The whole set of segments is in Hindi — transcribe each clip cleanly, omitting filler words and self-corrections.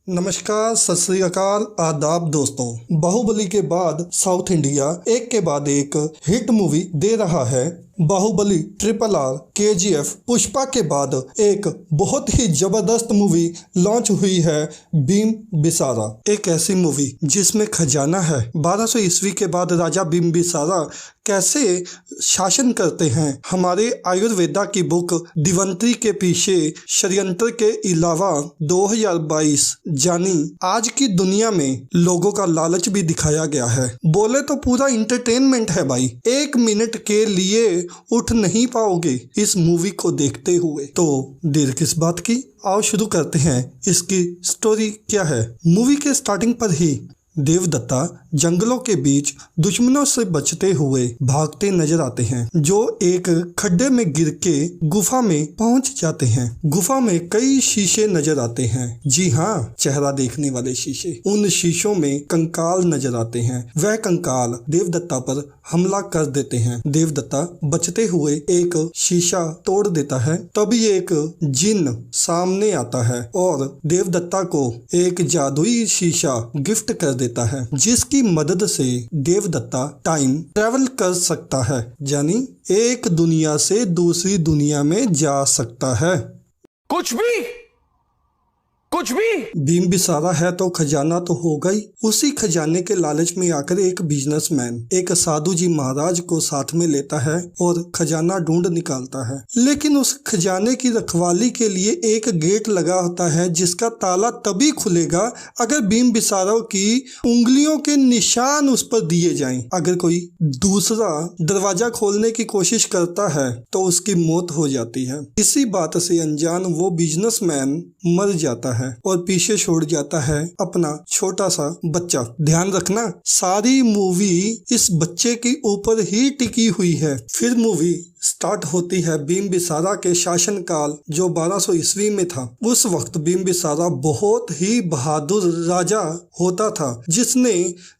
नमस्कार, सत श्री अकाल, आदाब दोस्तों। बाहुबली के बाद साउथ इंडिया एक के बाद एक हिट मूवी दे रहा है। बाहुबली, RRR, KGF, पुष्पा के बाद एक बहुत ही जबरदस्त मूवी लॉन्च हुई है, बिम्बिसारा। एक ऐसी मूवी जिसमें खजाना है। 1200 ईस्वी के बाद राजा बिम्बिसारा कैसे शासन करते हैं। हमारे आयुर्वेदा की बुक दिवंतरी के पीछे षड्यंत्र के अलावा 2022 जानी आज की दुनिया में लोगों का लालच भी दिखाया गया है। बोले तो पूरा इंटरटेनमेंट है भाई। 1 मिनट के लिए उठ नहीं पाओगे इस मूवी को देखते हुए। तो देर किस बात की, आओ शुरू करते हैं। इसकी स्टोरी क्या है। मूवी के स्टार्टिंग पर ही देवदत्ता जंगलों के बीच दुश्मनों से बचते हुए भागते नजर आते हैं, जो एक खड्डे में गिर के गुफा में पहुंच जाते हैं। गुफा में कई शीशे नजर आते हैं। जी हाँ, चेहरा देखने वाले शीशे। उन शीशों में कंकाल नजर आते हैं। वह कंकाल देवदत्ता पर हमला कर देते हैं। देवदत्ता बचते हुए एक शीशा तोड़ देता है। तभी एक जिन सामने आता है और देवदत्ता को एक जादुई शीशा गिफ्ट कर देता है, जिसकी मदद से देवदत्ता टाइम ट्रेवल कर सकता है, यानी एक दुनिया से दूसरी दुनिया में जा सकता है। कुछ भी बिम्बिसारा है तो खजाना तो होगा ही। उसी खजाने के लालच में आकर एक बिजनेसमैन एक साधु जी महाराज को साथ में लेता है और खजाना ढूंढ निकालता है। लेकिन उस खजाने की रखवाली के लिए एक गेट लगा होता है, जिसका ताला तभी खुलेगा अगर बिम्बिसारा की उंगलियों के निशान उस पर दिए जाएं। अगर कोई दूसरा दरवाजा खोलने की कोशिश करता है तो उसकी मौत हो जाती है। इसी बात से अनजान वो बिजनेसमैन मर जाता है और पीछे छोड़ जाता है अपना छोटा सा बच्चा। ध्यान रखना, सारी मूवी इस बच्चे के ऊपर ही टिकी हुई है। फिर मूवी स्टार्ट होती है बिम्बिसारा के शासन काल, जो 1200 ईस्वी में था। उस वक्त बिम्बिसारा बहुत ही बहादुर राजा होता था, जिसने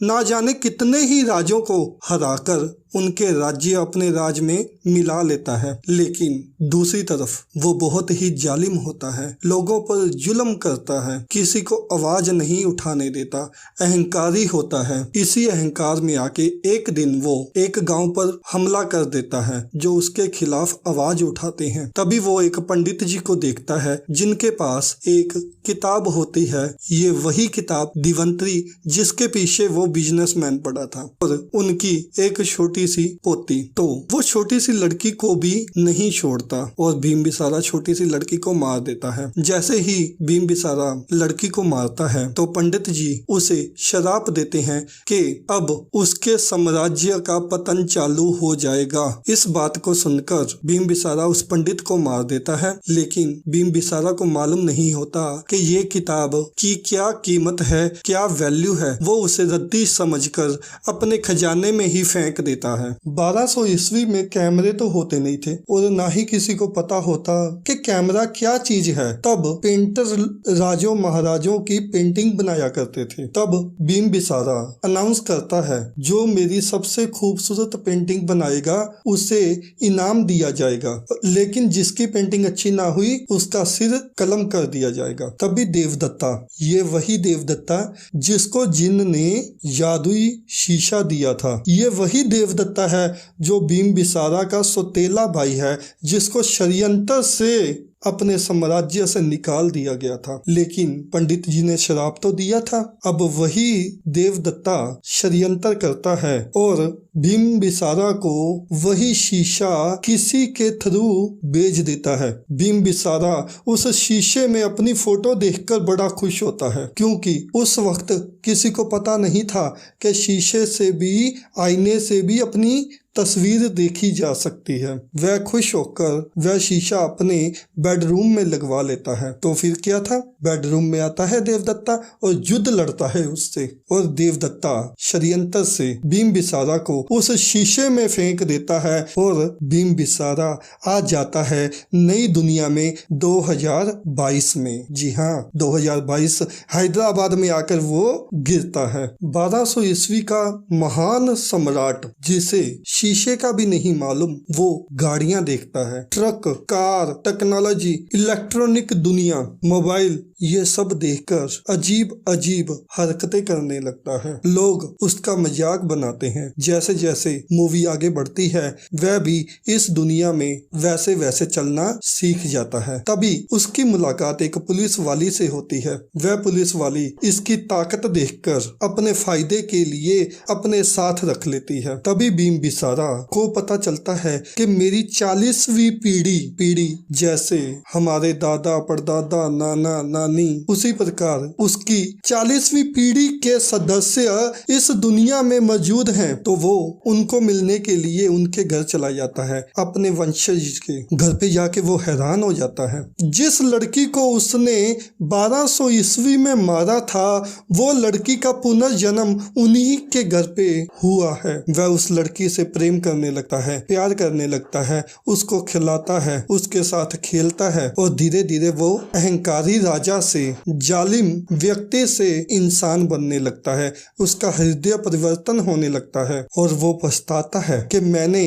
ना जाने कितने ही राजों को हराकर उनके राज्य अपने राज में मिला लेता है। लेकिन दूसरी तरफ वो बहुत ही जालिम होता है, लोगों पर जुल्म करता है, किसी को आवाज नहीं उठाने देता, अहंकारी होता है। इसी अहंकार में आके एक दिन वो एक गांव पर हमला कर देता है, जो उसके खिलाफ आवाज उठाते हैं। तभी वो एक पंडित जी को देखता है, जिनके पास एक किताब होती है। ये वही किताब दिवंतरी जिसके पीछे वो बिजनेसमैन पड़ा था, और उनकी एक छोटी सी पोती। तो वो छोटी सी लड़की को भी नहीं छोड़ता और बिम्बिसारा छोटी सी लड़की को मार देता है। जैसे ही बिम्बिसारा लड़की को मारता है तो पंडित जी उसे श्राप देते हैं कि अब उसके साम्राज्य का पतन चालू हो जाएगा। इस बात को सुनकर बिम्बिसारा उस पंडित को मार देता है, लेकिन बिम्बिसारा को मालूम नहीं होता कि ये किताब की क्या कीमत है, क्या वैल्यू है। वो उसे रद्दी समझकर अपने खजाने में ही फेंक देता है। 1200 ईस्वी में कैमरे तो होते नहीं थे और ना ही किसी को पता होता कि कैमरा क्या चीज है। तब पेंटर राजों महाराजों की पेंटिंग बनाया करते थे। तब बिम्बिसारा अनाउंस करता है, जो मेरी सबसे खूबसूरत पेंटिंग बनाएगा उसे इनाम दिया जाएगा, लेकिन जिसकी पेंटिंग अच्छी ना हुई उसका सिर कलम कर दिया जाएगा। तभी देवदत्ता, ये वही देवदत्ता जिसको जिन ने जादुई शीशा दिया था, ये वही देवदत्ता है जो बिम्बिसारा का सौतेला भाई है, जिसको षड्यंत्र से अपने साम्राज्य से निकाल दिया गया था। लेकिन पंडित जी ने श्राप तो दिया था। अब वही देवदत्ता षड्यंत्र करता है और बिम्बिसारा को वही शीशा किसी के थ्रू भेज देता है। बिम्बिसारा उस शीशे में अपनी फोटो देखकर बड़ा खुश होता है, क्योंकि उस वक्त किसी को पता नहीं था कि शीशे से भी, आईने से भी अपनी तस्वीर देखी जा सकती है। वह खुश होकर वह शीशा अपने बेडरूम में लगवा लेता है। तो फिर क्या था, बेडरूम में आता है देवदत्ता और युद्ध लड़ता है उससे, और देवदत्ता षड्यंत्र से बिम्बिसारा को उस शीशे में फेंक देता है और बिम्बिसारा आ जाता है नई दुनिया में 2022 में। जी हाँ, 2022 हैदराबाद में आकर वो गिरता है। 1200 ईस्वी का महान सम्राट, जिसे शीशे का भी नहीं मालूम, वो गाड़ियां देखता है, ट्रक, कार, टेक्नोलॉजी, इलेक्ट्रॉनिक दुनिया, मोबाइल, ये सब देखकर अजीब अजीब हरकतें करने लगता है। लोग उसका मजाक बनाते हैं। जैसे जैसे मूवी आगे बढ़ती है वह भी इस दुनिया में वैसे वैसे चलना सीख जाता है। तभी उसकी मुलाकात एक पुलिस वाली से होती है। वह पुलिस वाली इसकी ताकत देखकर अपने फायदे के लिए अपने साथ रख लेती है। तभी बिम्बिसारा को पता चलता है कि मेरी 40वीं पीढ़ी जैसे हमारे दादा परदादा नाना नानी, उसी प्रकार उसकी 40वीं पीढ़ी के सदस्य इस दुनिया में मौजूद हैं। तो वो उनको मिलने के लिए उनके घर चला जाता है। अपने वंशज के घर पे जाके वो हैरान हो जाता है। जिस लड़की को उसने 1200 ईस्वी में मारा था वो लड़की का पुनर्जन्म उन्हीं के घर पे हुआ है। वह उस लड़की से प्रेम करने लगता है, प्यार करने लगता है, उसको खिलाता है, उसके साथ खेलता है और धीरे धीरे वो अहंकारी राजा से, जालिम व्यक्ति से इंसान बनने लगता है। उसका हृदय परिवर्तन होने लगता है और वो पछताता है कि मैंने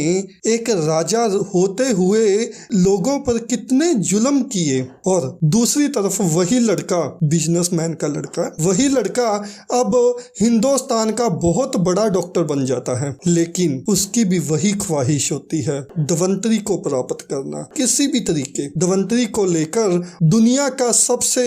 एक राजा होते हुए लोगों पर कितने जुल्म किए। और दूसरी तरफ वही लड़का, बिजनेसमैन का लड़का, वही लड़का अब हिंदुस्तान का बहुत बड़ा डॉक्टर बन जाता है। लेकिन उसकी भी वही ख्वाहिश होती है, धन्वंतरी को प्राप्त करना। किसी भी तरीके धन्वंतरी को लेकर दुनिया का सबसे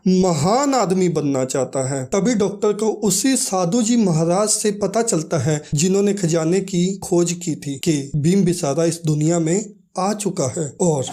महान आदमी बनना चाहता है। तभी डॉक्टर को उसी साधु जी महाराज से पता चलता है जिन्होंने खजाने की खोज की थी कि बिम्बिसारा इस दुनिया में आ चुका है और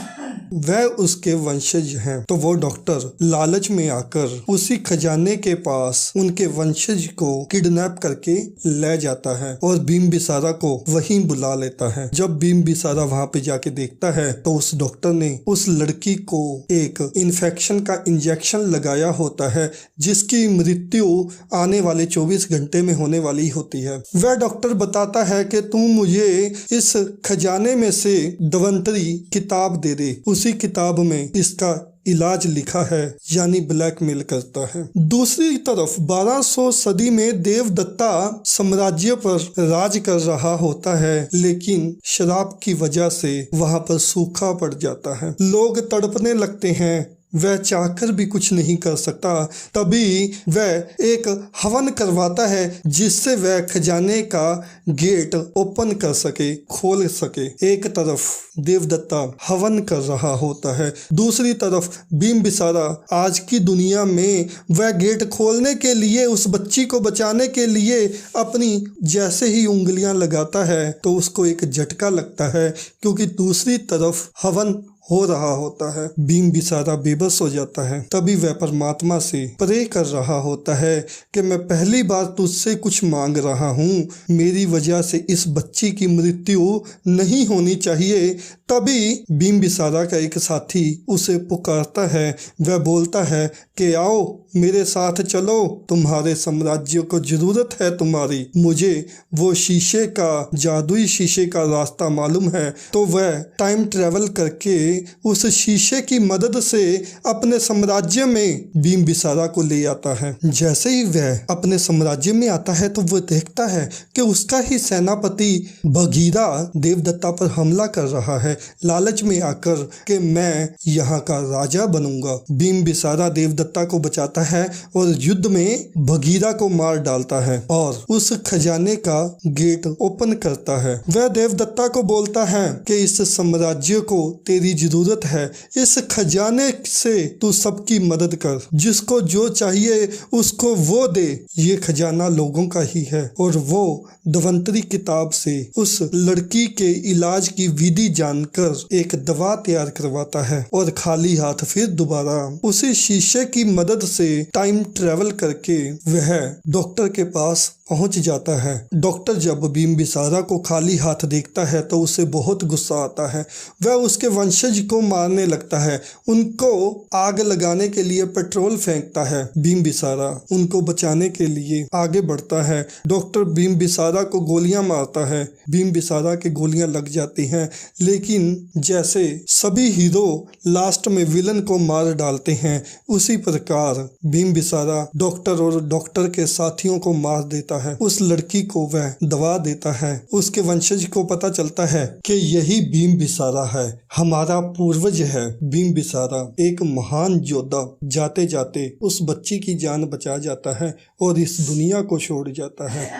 वह उसके वंशज हैं। तो वो डॉक्टर लालच में आकर उसी खजाने के पास उनके वंशज को किडनैप करके ले जाता है और बिम्बिसारा को वहीं बुला लेता है। जब बिम्बिसारा वहां पे जाके देखता है तो उस डॉक्टर ने उस लड़की को एक इन्फेक्शन का इंजेक्शन लगाया होता है जिसकी मृत्यु आने वाले 24 घंटे में होने वाली होती है। वह डॉक्टर बताता है कि तुम मुझे इस खजाने में से धन्वंतरी किताब दे दे। उसी किताब में इसका इलाज लिखा है, यानी ब्लैकमेल करता है। दूसरी तरफ 1200 सदी में देवदत्ता साम्राज्य पर राज कर रहा होता है, लेकिन शराब की वजह से वहां पर सूखा पड़ जाता है। लोग तड़पने लगते हैं। वह चाहकर भी कुछ नहीं कर सकता। तभी वह एक हवन करवाता है जिससे वह खजाने का गेट ओपन कर सके, खोल सके। एक तरफ देवदत्ता हवन कर रहा होता है, दूसरी तरफ बिम्बिसारा आज की दुनिया में वह गेट खोलने के लिए, उस बच्ची को बचाने के लिए अपनी जैसे ही उंगलियां लगाता है तो उसको एक झटका लगता है, क्योंकि दूसरी तरफ हवन हो रहा होता है। बिम्बिसारा बेबस हो जाता है। तभी वह परमात्मा से प्रे कर रहा होता है कि मैं पहली बार तुझसे कुछ मांग रहा हूँ, मेरी वजह से इस बच्ची की मृत्यु नहीं होनी चाहिए। तभी बिम्बिसारा का एक साथी उसे पुकारता है। वह बोलता है कि आओ मेरे साथ चलो, तुम्हारे साम्राज्य को जरूरत है तुम्हारी। मुझे वो शीशे का, जादुई शीशे का रास्ता मालूम है। तो वह टाइम ट्रेवल करके उस शीशे की मदद से अपने साम्राज्य में बिम्बिसारा को ले आता है। जैसे ही वह अपने साम्राज्य में आता है तो वह देखता है कि उसका ही सेनापति बघीरा देवदत्ता पर हमला कर रहा है, लालच में आकर कि मैं यहाँ का राजा बनूंगा। बिम्बिसारा देवदत्ता को बचाता है और युद्ध में बघीरा को मार डालता है और उस खजाने का गेट ओपन करता है। वह देवदत्ता को बोलता है कि इस साम्राज्य को तेरी जरूरत है, इस खजाने से तू सबकी मदद कर, जिसको जो चाहिए उसको वो दे। ये खजाना लोगों का ही है। और वो धन्वंतरी किताब से उस लड़की के इलाज की विधि जानकर एक दवा तैयार करवाता है और खाली हाथ फिर दोबारा उसी शीशे की मदद से टाइम ट्रेवल करके वह डॉक्टर के पास पहुंच जाता है। डॉक्टर जब बिम्बिसारा को खाली हाथ देखता है तो उसे बहुत गुस्सा आता है। वह उसके वंशज को मारने लगता है, उनको आग लगाने के लिए पेट्रोल फेंकता है। बिम्बिसारा उनको बचाने के लिए आगे बढ़ता है। डॉक्टर बिम्बिसारा को गोलियां मारता है। बिम्बिसारा की गोलियां लग जाती हैं, लेकिन जैसे सभी हीरो लास्ट में विलन को मार डालते हैं, उसी प्रकार बिम्बिसारा डॉक्टर और डॉक्टर के साथियों को मार देता है। उस लड़की को वह दवा देता है। उसके वंशज को पता चलता है कि यही बिम्बिसारा है, हमारा पूर्वज है। बिम्बिसारा एक महान योद्धा जाते जाते उस बच्ची की जान बचा जाता है और इस दुनिया को छोड़ जाता है।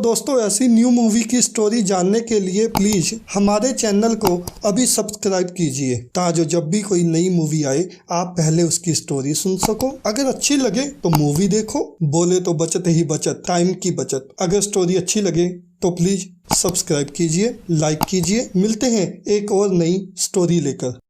दोस्तों, ऐसी न्यू मूवी की स्टोरी जानने के लिए प्लीज हमारे चैनल को अभी सब्सक्राइब कीजिए, ताकि जब भी कोई नई मूवी आए आप पहले उसकी स्टोरी सुन सको। अगर अच्छी लगे तो मूवी देखो, बोले तो बचत ही बचत, टाइम की बचत। अगर स्टोरी अच्छी लगे तो प्लीज सब्सक्राइब कीजिए, लाइक कीजिए। मिलते हैं एक और नई स्टोरी लेकर।